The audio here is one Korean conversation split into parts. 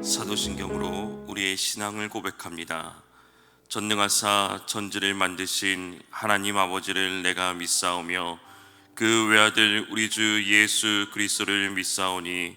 사도신경으로 우리의 신앙을 고백합니다. 전능하사 천지를 만드신 하나님 아버지를 내가 믿사오며 그 외아들 우리 주 예수 그리스도를 믿사오니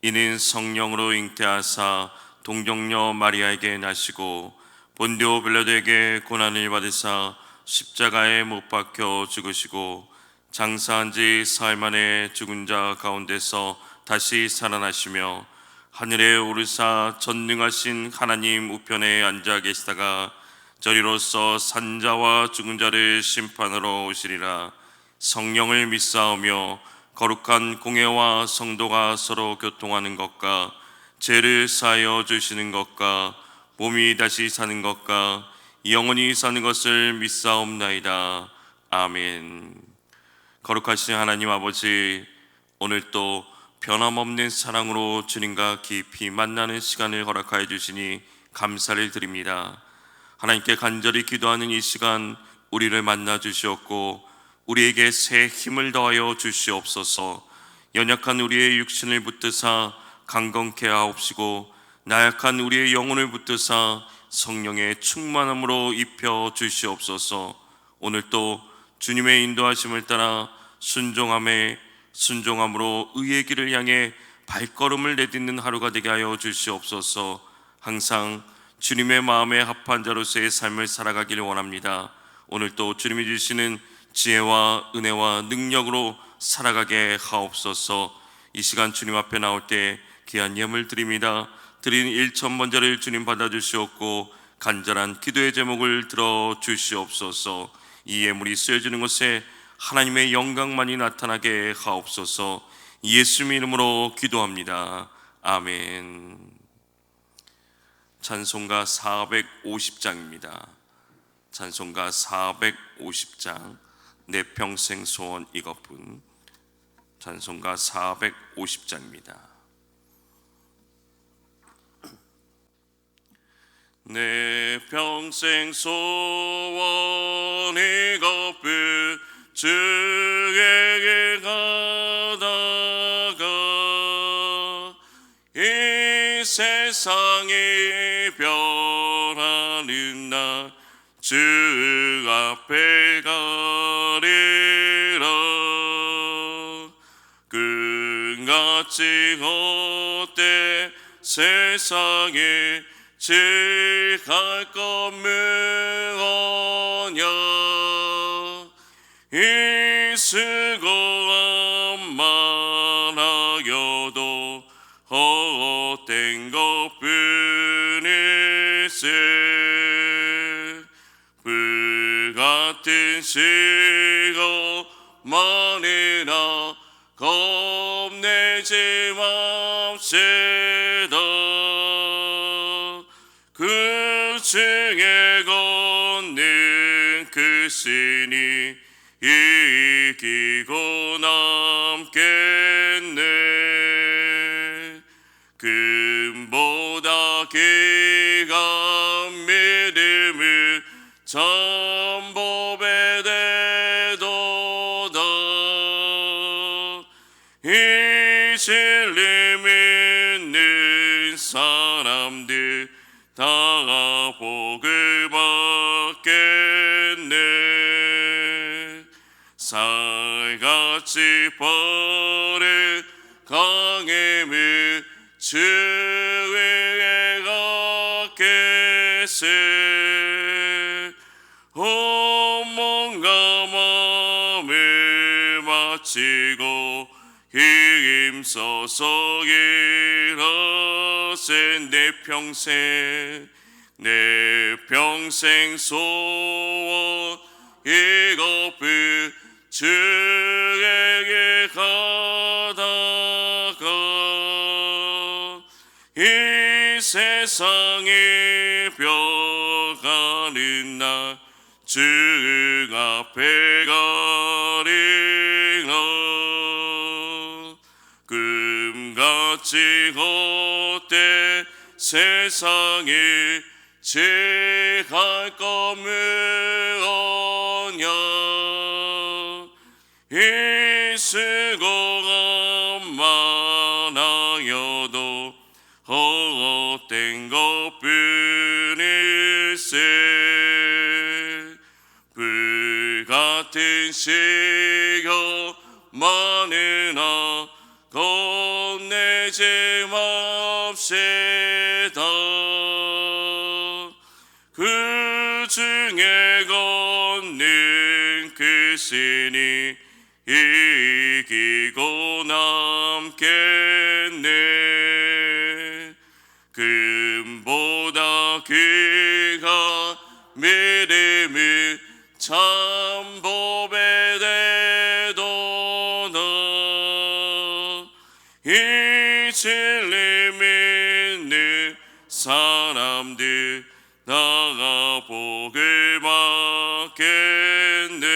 이는 성령으로 잉태하사 동정녀 마리아에게 나시고 본디오 빌라도에게 고난을 받으사 십자가에 못 박혀 죽으시고 장사한 지 사흘 만에 죽은 자 가운데서 다시 살아나시며 하늘에 오르사 전능하신 하나님 우편에 앉아 계시다가 저리로서 산자와 죽은 자를 심판하러 오시리라. 성령을 믿사오며 거룩한 공회와 성도가 서로 교통하는 것과 죄를 사하여 주시는 것과 몸이 다시 사는 것과 영원히 사는 것을 믿사옵나이다. 아멘. 거룩하신 하나님 아버지, 오늘 또 변함없는 사랑으로 주님과 깊이 만나는 시간을 허락하여 주시니 감사를 드립니다. 하나님께 간절히 기도하는 이 시간 우리를 만나 주시옵고 우리에게 새 힘을 더하여 주시옵소서. 연약한 우리의 육신을 붙드사 강건케 하옵시고 나약한 우리의 영혼을 붙드사 성령의 충만함으로 입혀 주시옵소서. 오늘 또 주님의 인도하심을 따라 순종함으로 의의 길을 향해 발걸음을 내딛는 하루가 되게 하여 주시옵소서. 항상 주님의 마음에 합한 자로서의 삶을 살아가기를 원합니다. 오늘 또 주님이 주시는 지혜와 은혜와 능력으로 살아가게 하옵소서. 이 시간 주님 앞에 나올 때 귀한 예물 드립니다. 드린 1,000번제를 주님 받아주시옵고 간절한 기도의 제목을 들어주시옵소서. 이 예물이 쓰여지는 곳에 하나님의 영광만이 나타나게 하옵소서. 예수님 이름으로 기도합니다. 아멘. 찬송가 450장입니다. 찬송가 450장 내 평생 소원 이것뿐. 찬송가 450장입니다. 내 평생 소원 이것뿐 주에게 가다가 이 세상이 변하는 날 주 앞에 가리라. 끝같이 헛된 세상에 지할 것 무엇냐. 이 수고한 많아여도 헛된 것뿐일세. 불같은 시험만이나 겁내지 맙시다. 그 중에 걷는 그 신이 이기고 남겠네. 금보다 귀한 믿음을 전법에 대도다. 이 진리 믿는 사람들 다 복을 받겠네. 살같이 버린 강임을 주 위에 갖겠세. 온 몸과 마음을 바치고 힘써서 일하세. 내 평생 소원 이것뿐 주에게 가다가 이 세상이 변하는 날 주 앞에 가리라. 금같이 헛된 세상에 지할 것 무엇냐. 이 수고가 많아여도 헛된 것뿐일세. 불같은 시겨 많으나 건네짐 없이다. 그 중에 걷는 그 신이 이기고 남겠네. 금보다 귀가 믿음이 참 법에 되도다. 이 진리 믿는 사람들 나가 복을 받겠네.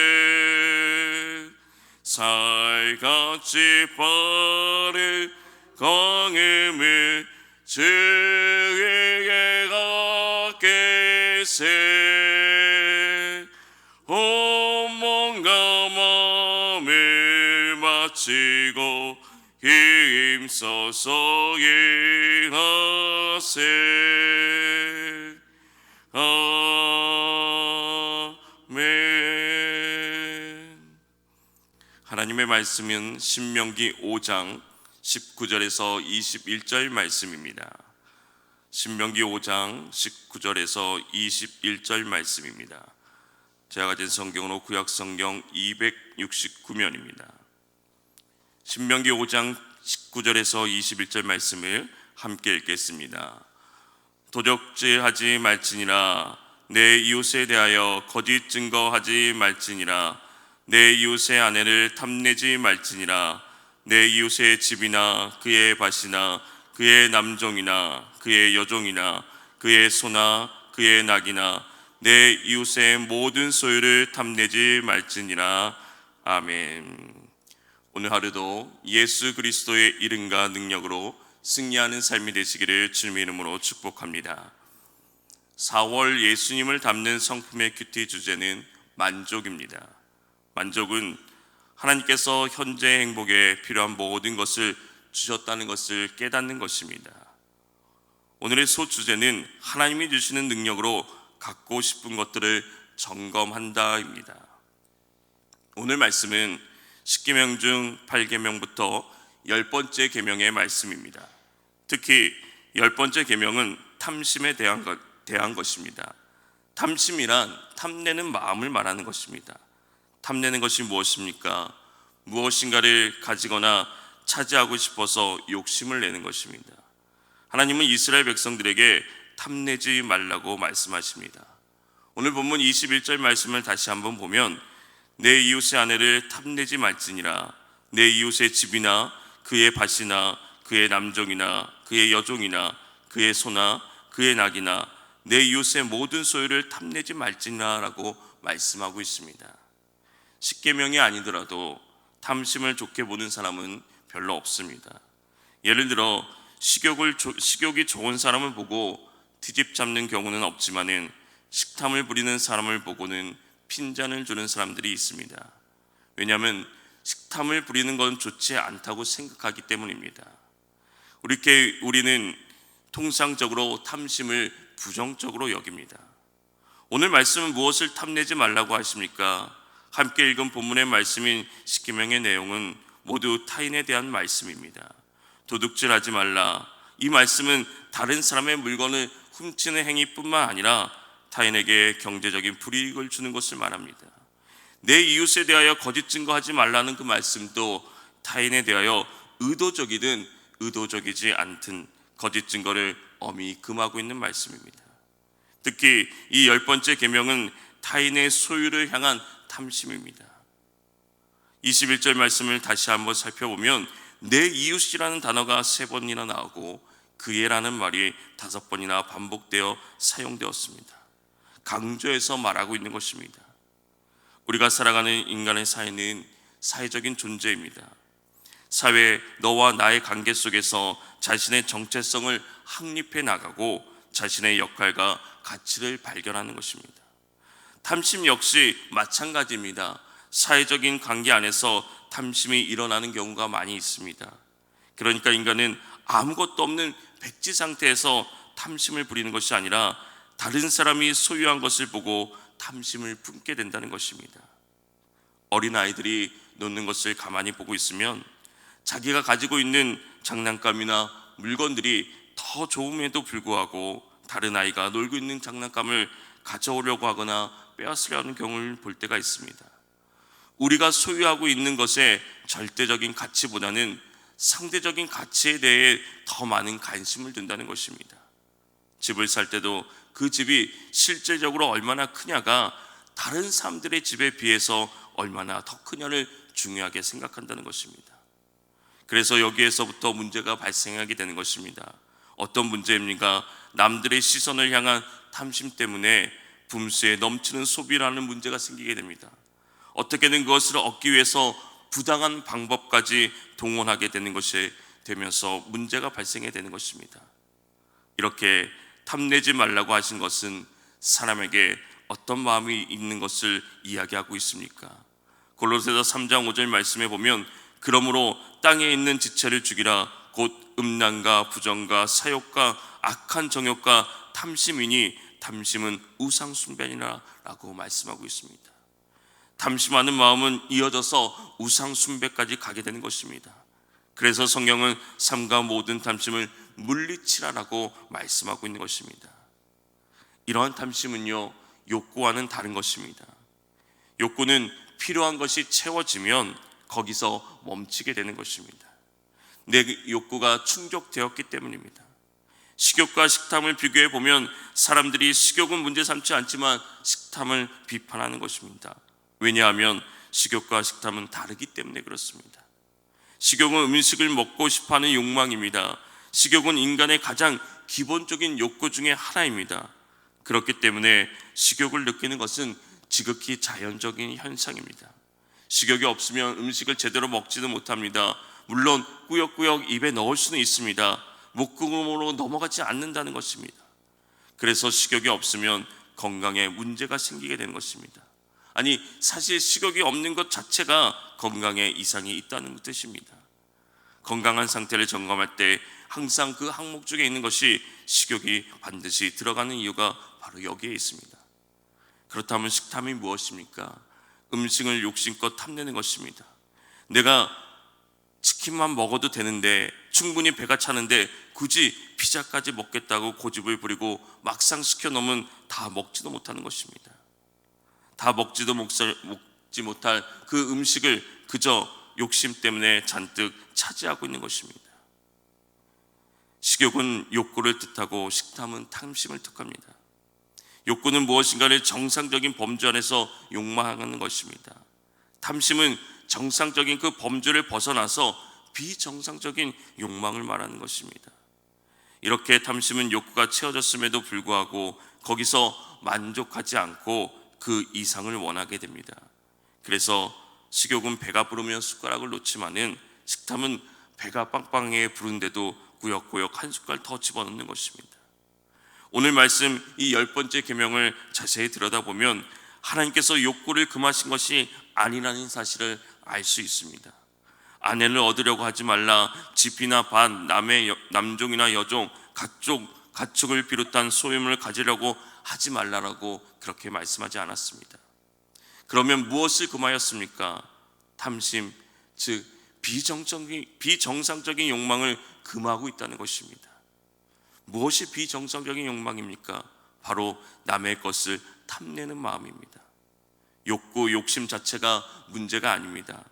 살같이 빠른 강음을 주에게 갖겠세. 온 몸과 마음을 바치고 힘써서 일하세. 아멘. 하나님의 말씀은 신명기 5장 19절에서 21절 말씀입니다. 신명기 5장 19절에서 21절 말씀입니다. 제가 가진 성경으로 구약성경 269면입니다. 신명기 5장 19절에서 21절 말씀을 함께 읽겠습니다. 도적질하지 말지니라. 내 이웃에 대하여 거짓 증거하지 말지니라. 내 이웃의 아내를 탐내지 말지니라. 내 이웃의 집이나 그의 밭이나 그의 남종이나 그의 여종이나 그의 소나 그의 낙이나 내 이웃의 모든 소유를 탐내지 말지니라. 아멘. 오늘 하루도 예수 그리스도의 이름과 능력으로 승리하는 삶이 되시기를 주님의 이름으로 축복합니다. 4월 예수님을 담는 성품의 큐티 주제는 만족입니다. 만족은 하나님께서 현재 행복에 필요한 모든 것을 주셨다는 것을 깨닫는 것입니다. 오늘의 소주제는 하나님이 주시는 능력으로 갖고 싶은 것들을 점검한다입니다. 오늘 말씀은 10계명 중 8계명부터 10번째 계명의 말씀입니다. 특히 10번째 계명은 탐심에 대한 것입니다. 탐심이란 탐내는 마음을 말하는 것입니다. 탐내는 것이 무엇입니까? 무엇인가를 가지거나 차지하고 싶어서 욕심을 내는 것입니다. 하나님은 이스라엘 백성들에게 탐내지 말라고 말씀하십니다. 오늘 본문 21절 말씀을 다시 한번 보면 내 이웃의 아내를 탐내지 말지니라. 내 이웃의 집이나 그의 밭이나 그의 남종이나 그의 여종이나 그의 소나 그의 낙이나 내 이웃의 모든 소유를 탐내지 말지니라 라고 말씀하고 있습니다. 10계명이 아니더라도 탐심을 좋게 보는 사람은 별로 없습니다. 예를 들어 식욕이 좋은 사람을 보고 트집 잡는 경우는 없지만은 식탐을 부리는 사람을 보고는 핀잔을 주는 사람들이 있습니다. 왜냐하면 식탐을 부리는 건 좋지 않다고 생각하기 때문입니다. 우리는 통상적으로 탐심을 부정적으로 여깁니다. 오늘 말씀은 무엇을 탐내지 말라고 하십니까? 함께 읽은 본문의 말씀인 10계명의 내용은 모두 타인에 대한 말씀입니다. 도둑질하지 말라. 이 말씀은 다른 사람의 물건을 훔치는 행위뿐만 아니라 타인에게 경제적인 불이익을 주는 것을 말합니다. 내 이웃에 대하여 거짓 증거하지 말라는 그 말씀도 타인에 대하여 의도적이든 의도적이지 않든 거짓 증거를 엄히 금하고 있는 말씀입니다. 특히 이 10번째 계명은 타인의 소유를 향한 탐심입니다. 21절 말씀을 다시 한번 살펴보면 내 이웃이라는 단어가 3번이나 나오고 그애라는 말이 5번이나 반복되어 사용되었습니다. 강조해서 말하고 있는 것입니다. 우리가 살아가는 인간의 사회는 사회적인 존재입니다. 사회 너와 나의 관계 속에서 자신의 정체성을 확립해 나가고 자신의 역할과 가치를 발견하는 것입니다. 탐심 역시 마찬가지입니다. 사회적인 관계 안에서 탐심이 일어나는 경우가 많이 있습니다. 그러니까 인간은 아무것도 없는 백지 상태에서 탐심을 부리는 것이 아니라 다른 사람이 소유한 것을 보고 탐심을 품게 된다는 것입니다. 어린아이들이 노는 것을 가만히 보고 있으면 자기가 가지고 있는 장난감이나 물건들이 더 좋음에도 불구하고 다른 아이가 놀고 있는 장난감을 가져오려고 하거나 빼앗으려는 경우를 볼 때가 있습니다. 우리가 소유하고 있는 것의 절대적인 가치보다는 상대적인 가치에 대해 더 많은 관심을 둔다는 것입니다. 집을 살 때도 그 집이 실질적으로 얼마나 크냐가 다른 사람들의 집에 비해서 얼마나 더 크냐를 중요하게 생각한다는 것입니다. 그래서 여기에서부터 문제가 발생하게 되는 것입니다. 어떤 문제입니까? 남들의 시선을 향한 탐심 때문에 분수에 넘치는 소비라는 문제가 생기게 됩니다. 어떻게든 그것을 얻기 위해서 부당한 방법까지 동원하게 되는 것이 되면서 문제가 발생하게 되는 것입니다. 이렇게 탐내지 말라고 하신 것은 사람에게 어떤 마음이 있는 것을 이야기하고 있습니까? 골로새서 3장 5절 말씀에 보면 그러므로 땅에 있는 지체를 죽이라 곧 음란과 부정과 사욕과 악한 정욕과 탐심이니 탐심은 우상 숭배니라 라고 말씀하고 있습니다. 탐심하는 마음은 이어져서 우상 숭배까지 가게 되는 것입니다. 그래서 성경은 삼가 모든 탐심을 물리치라라고 말씀하고 있는 것입니다. 이러한 탐심은요, 욕구와는 다른 것입니다. 욕구는 필요한 것이 채워지면 거기서 멈추게 되는 것입니다. 내 욕구가 충족되었기 때문입니다. 식욕과 식탐을 비교해 보면 사람들이 식욕은 문제 삼지 않지만 식탐을 비판하는 것입니다. 왜냐하면 식욕과 식탐은 다르기 때문에 그렇습니다. 식욕은 음식을 먹고 싶어하는 욕망입니다. 식욕은 인간의 가장 기본적인 욕구 중에 하나입니다. 그렇기 때문에 식욕을 느끼는 것은 지극히 자연적인 현상입니다. 식욕이 없으면 음식을 제대로 먹지도 못합니다. 물론 꾸역꾸역 입에 넣을 수는 있습니다. 목구멍으로 넘어가지 않는다는 것입니다. 그래서 식욕이 없으면 건강에 문제가 생기게 되는 것입니다. 아니, 사실 식욕이 없는 것 자체가 건강에 이상이 있다는 뜻입니다. 건강한 상태를 점검할 때 항상 그 항목 중에 있는 것이 식욕이 반드시 들어가는 이유가 바로 여기에 있습니다. 그렇다면 식탐이 무엇입니까? 음식을 욕심껏 탐내는 것입니다. 내가 치킨만 먹어도 되는데, 충분히 배가 차는데 굳이 피자까지 먹겠다고 고집을 부리고 막상 시켜놓으면 다 먹지도 못하는 것입니다. 다 먹지 못할 그 음식을 그저 욕심 때문에 잔뜩 차지하고 있는 것입니다. 식욕은 욕구를 뜻하고 식탐은 탐심을 뜻합니다. 욕구는 무엇인가를 정상적인 범주 안에서 욕망하는 것입니다. 탐심은 정상적인 그 범주를 벗어나서 비정상적인 욕망을 말하는 것입니다. 이렇게 탐심은 욕구가 채워졌음에도 불구하고 거기서 만족하지 않고 그 이상을 원하게 됩니다. 그래서 식욕은 배가 부르면 숟가락을 놓지만은 식탐은 배가 빵빵해 부른데도 꾸역꾸역 한 숟갈 더 집어넣는 것입니다. 오늘 말씀 이 10번째 계명을 자세히 들여다보면 하나님께서 욕구를 금하신 것이 아니라는 사실을 알 수 있습니다. 아내를 얻으려고 하지 말라, 집이나 밭, 남의 남종이나 여종, 가축을 비롯한 소유물을 가지려고 하지 말라라고 그렇게 말씀하지 않았습니다. 그러면 무엇을 금하였습니까? 탐심, 즉 비정상적인 욕망을 금하고 있다는 것입니다. 무엇이 비정상적인 욕망입니까? 바로 남의 것을 탐내는 마음입니다. 욕구, 욕심 자체가 문제가 아닙니다.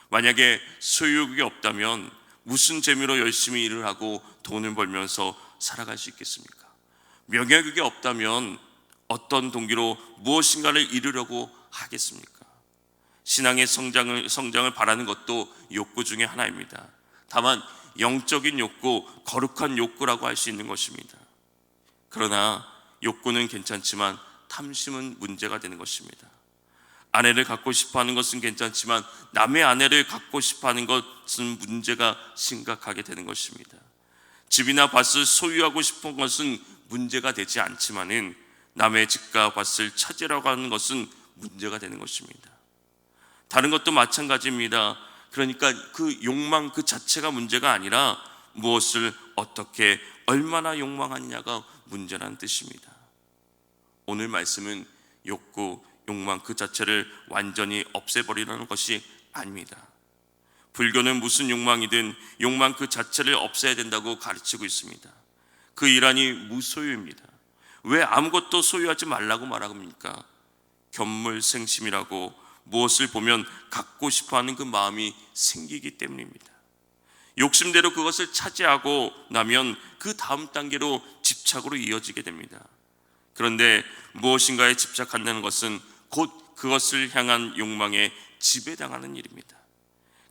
만약에 소유욕이 없다면 무슨 재미로 열심히 일을 하고 돈을 벌면서 살아갈 수 있겠습니까? 명예욕이 없다면 어떤 동기로 무엇인가를 이루려고 하겠습니까? 신앙의 성장을 바라는 것도 욕구 중에 하나입니다. 다만 영적인 욕구, 거룩한 욕구라고 할 수 있는 것입니다. 그러나 욕구는 괜찮지만 탐심은 문제가 되는 것입니다. 아내를 갖고 싶어하는 것은 괜찮지만 남의 아내를 갖고 싶어하는 것은 문제가 심각하게 되는 것입니다. 집이나 밭을 소유하고 싶은 것은 문제가 되지 않지만은 남의 집과 밭을 찾으려고 하는 것은 문제가 되는 것입니다. 다른 것도 마찬가지입니다. 그러니까 그 욕망 그 자체가 문제가 아니라 무엇을 어떻게 얼마나 욕망하느냐가 문제라는 뜻입니다. 오늘 말씀은 욕구, 욕망 그 자체를 완전히 없애버리라는 것이 아닙니다. 불교는 무슨 욕망이든 욕망 그 자체를 없애야 된다고 가르치고 있습니다. 그 일환이 무소유입니다. 왜 아무것도 소유하지 말라고 말합니까? 견물생심이라고 무엇을 보면 갖고 싶어하는 그 마음이 생기기 때문입니다. 욕심대로 그것을 차지하고 나면 그 다음 단계로 집착으로 이어지게 됩니다. 그런데 무엇인가에 집착한다는 것은 곧 그것을 향한 욕망에 지배당하는 일입니다.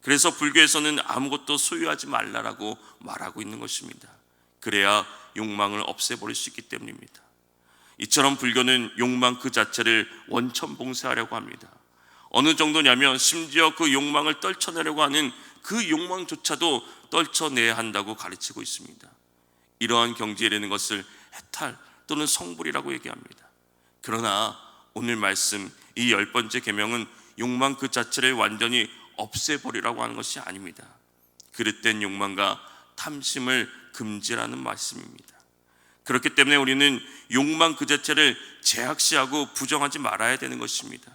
그래서 불교에서는 아무것도 소유하지 말라라고 말하고 있는 것입니다. 그래야 욕망을 없애버릴 수 있기 때문입니다. 이처럼 불교는 욕망 그 자체를 원천봉쇄하려고 합니다. 어느 정도냐면 심지어 그 욕망을 떨쳐내려고 하는 그 욕망조차도 떨쳐내야 한다고 가르치고 있습니다. 이러한 경지에 이르는 것을 해탈 또는 성불이라고 얘기합니다. 그러나 오늘 말씀 이 10번째 계명은 욕망 그 자체를 완전히 없애버리라고 하는 것이 아닙니다. 그릇된 욕망과 탐심을 금지라는 말씀입니다. 그렇기 때문에 우리는 욕망 그 자체를 제약시하고 부정하지 말아야 되는 것입니다.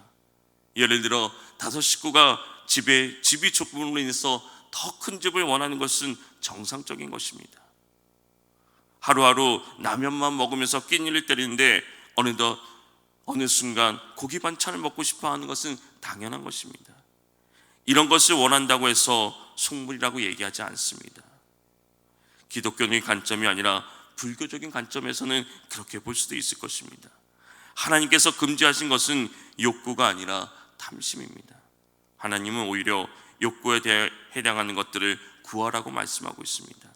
예를 들어 5 식구가 집이 좁음으로 인해서 더 큰 집을 원하는 것은 정상적인 것입니다. 하루하루 라면만 먹으면서 끼니를 때리는데 어느 순간 고기 반찬을 먹고 싶어 하는 것은 당연한 것입니다. 이런 것을 원한다고 해서 속물이라고 얘기하지 않습니다. 기독교적인 관점이 아니라 불교적인 관점에서는 그렇게 볼 수도 있을 것입니다. 하나님께서 금지하신 것은 욕구가 아니라 탐심입니다. 하나님은 오히려 욕구에 대해 해당하는 것들을 구하라고 말씀하고 있습니다.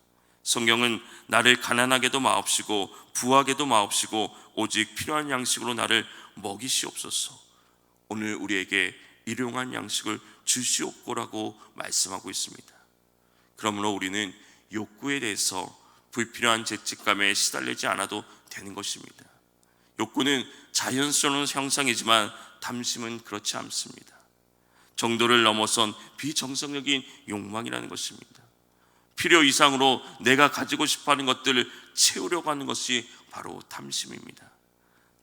성경은 나를 가난하게도 마옵시고 부하게도 마옵시고 오직 필요한 양식으로 나를 먹이시옵소서. 오늘 우리에게 일용할 양식을 주시옵고라고 말씀하고 있습니다. 그러므로 우리는 욕구에 대해서 불필요한 죄책감에 시달리지 않아도 되는 것입니다. 욕구는 자연스러운 형상이지만 탐심은 그렇지 않습니다. 정도를 넘어선 비정상적인 욕망이라는 것입니다. 필요 이상으로 내가 가지고 싶어하는 것들을 채우려고 하는 것이 바로 탐심입니다.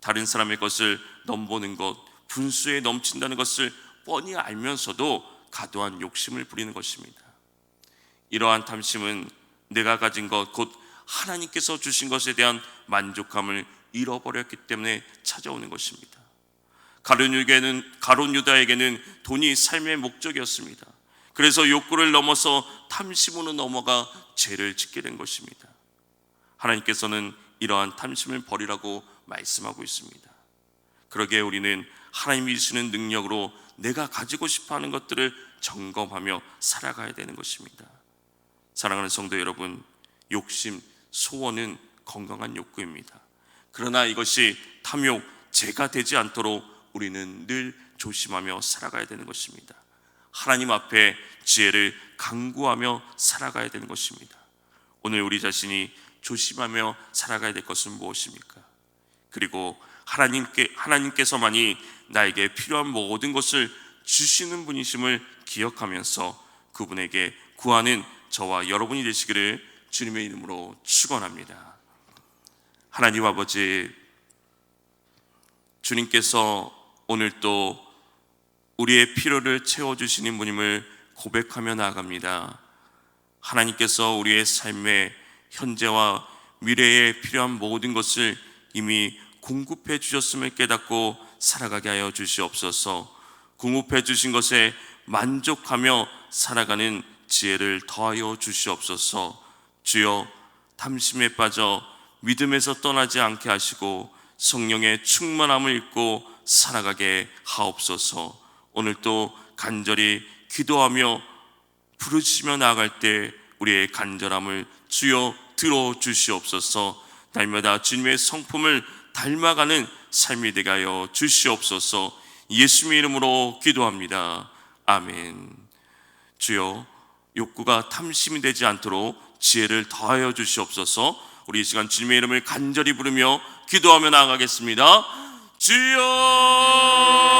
다른 사람의 것을 넘보는 것, 분수에 넘친다는 것을 뻔히 알면서도 과도한 욕심을 부리는 것입니다. 이러한 탐심은 내가 가진 것, 곧 하나님께서 주신 것에 대한 만족감을 잃어버렸기 때문에 찾아오는 것입니다. 가룟 유다에게는 돈이 삶의 목적이었습니다. 그래서 욕구를 넘어서 탐심으로 넘어가 죄를 짓게 된 것입니다. 하나님께서는 이러한 탐심을 버리라고 말씀하고 있습니다. 그러기에 우리는 하나님이 주시는 능력으로 내가 가지고 싶어하는 것들을 점검하며 살아가야 되는 것입니다. 사랑하는 성도 여러분, 욕심, 소원은 건강한 욕구입니다. 그러나 이것이 탐욕, 죄가 되지 않도록 우리는 늘 조심하며 살아가야 되는 것입니다. 하나님 앞에 지혜를 강구하며 살아가야 되는 것입니다. 오늘 우리 자신이 조심하며 살아가야 될 것은 무엇입니까? 그리고 하나님께서만이 나에게 필요한 모든 것을 주시는 분이심을 기억하면서 그분에게 구하는 저와 여러분이 되시기를 주님의 이름으로 축원합니다. 하나님 아버지, 주님께서 오늘 또 우리의 필요를 채워주시는 분임을 고백하며 나아갑니다. 하나님께서 우리의 삶의 현재와 미래에 필요한 모든 것을 이미 공급해 주셨음을 깨닫고 살아가게 하여 주시옵소서. 공급해 주신 것에 만족하며 살아가는 지혜를 더하여 주시옵소서. 주여, 탐심에 빠져 믿음에서 떠나지 않게 하시고 성령의 충만함을 입고 살아가게 하옵소서. 오늘 또 간절히 기도하며 부르시며 나아갈 때 우리의 간절함을 주여 들어주시옵소서. 날마다 주님의 성품을 닮아가는 삶이 되게 하여 주시옵소서. 예수님의 이름으로 기도합니다. 아멘. 주여, 욕구가 탐심이 되지 않도록 지혜를 더하여 주시옵소서. 우리 이 시간 주님의 이름을 간절히 부르며 기도하며 나아가겠습니다. 주여!